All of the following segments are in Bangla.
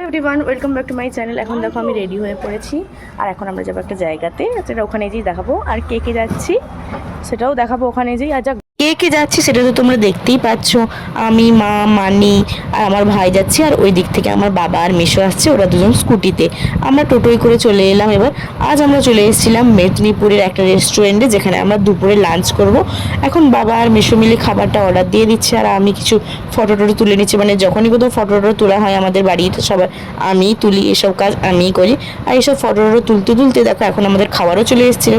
Everyone, welcome back to my channel. এখন দেখো আমি রেডি হয়ে পড়েছি আর এখন আমরা যাবো একটা জায়গাতে, সেটা ওখানে যেই দেখাবো। আর কে কে যাচ্ছি সেটাও দেখাবো ওখানে যেই। আর কে কে যাচ্ছি সেটা তো তোমরা দেখতেই পাচ্ছ। আমি, মা, মানি আর আমার ভাই যাচ্ছি, আর ওই দিক থেকে আমার বাবা আর মেশো আসছে, ওরা দুজন স্কুটিতে। আমরা টোটোয় করে চলে এলাম। এবার আজ আমরা চলে এসেছিলাম মেদিনীপুরের একটা রেস্টুরেন্টে, যেখানে আমরা দুপুরে লাঞ্চ করব। এখন বাবা আর মেশো মিলে খাবারটা অর্ডার দিয়ে দিচ্ছে, আর আমি কিছু ফটো টটো তুলে নিচ্ছি। মানে যখনই কোথাও ফটো টটো তোলা হয় আমাদের বাড়িতে সবাই আমিই তুলি, এসব কাজ আমিই করি। আর এইসব ফটো টটো তুলতে তুলতে দেখো এখন আমাদের খাবারও চলে এসেছিল।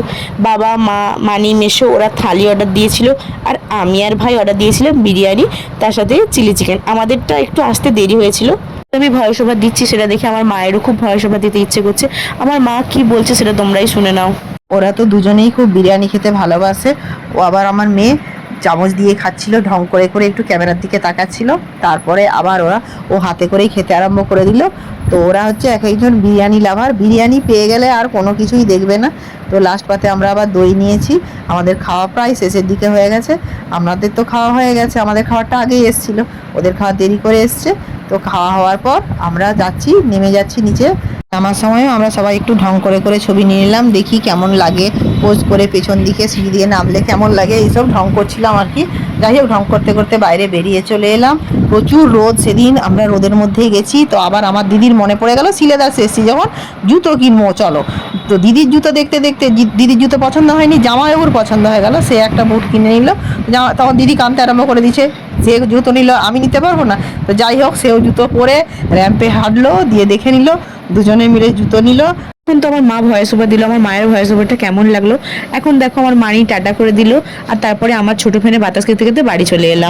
বাবা, মা, মানি, মেশো ওরা থালি অর্ডার দিয়েছিল, আর আমি আর ভাই অর্ডার দিয়েছিলাম বিরিয়ানি, তার সাথে চিলি চিকেন। আমাদেরটা একটু আসতে দেরি হয়েছিল। আমি ভয়েস ওভার দিচ্ছি, সেটা দেখে আমার মায়েরও খুব ভয়েস ওভার দিতে ইচ্ছে করছে। আমার মা কি বলছে সেটা তোমরাই শুনে নাও। ওরা তো দুজনেই খুব বিরিয়ানি খেতে ভালোবাসে। ও আবার আমার মেয়ে চামচ দিয়ে খাচ্ছিল, ঢং করে করে একটু ক্যামেরার দিকে তাকাচ্ছিল। তারপরে আবার ও হাতে করেই খেতে আরম্ভ করে দিল। তো ওরা হচ্ছে এক একজন বিরিয়ানি লাভার, বিরিয়ানি পেয়ে গেলে আর কোনো কিছুই দেখবে না। তো লাস্ট পাতে আমরা আবার দই নিয়েছি। আমাদের খাওয়া প্রায় শেষের দিকে হয়ে গেছে। আমাদের তো খাওয়া হয়ে গেছে, আমাদের খাবারটা আগেই এসেছিলো, ওদের খাওয়া দেরি করে এসছে। তো খাওয়া হওয়ার পর আমরা নেমে যাচ্ছি নিচে। নামার সময়ও আমরা সবাই একটু ঢং করে করে ছবি নিয়ে নিলাম, দেখি কেমন লাগে পোজ করে পেছন দিকে সিঁড়ি দিয়ে নামলে কেমন লাগে, এইসব ঢং করছিলাম আর কি। যাই হোক, ঢং করতে করতে বাইরে বেরিয়ে চলে এলাম। প্রচুর রোদ, সেদিন আমরা রোদের মধ্যেই গেছি। তো আবার আমার দিদির মনে পড়ে গেল, সিলেদার্স এসেছি যখন, জুতো কিনবো চলো। তো দিদির জুতো দেখতে দেখতে দিদির জুতো পছন্দ হয়নি, জামাইবাবুর পছন্দ হয়ে গেল, সে একটা বুট কিনে নিল। তখন দিদি কাঁদতে আরম্ভ করে দিচ্ছে, যে জুতো নিল আমি নিতে পারবো না। তো যাই হোক, সেও জুতো পরে র্যাম্পে হাঁটলো, দিয়ে দেখে নিল, দুজনে মিলে জুতো নিল। এখন তো আমার মা ভয়েস ওভার দিল, আমার মায়ের ভয়েস ওভারটা কেমন লাগলো। এখন দেখো আমার মানি টাটা করে দিল, আর তারপরে আমার ছোট ফ্যানে বাতাস খেতে খেতে বাড়ি চলে এলাম।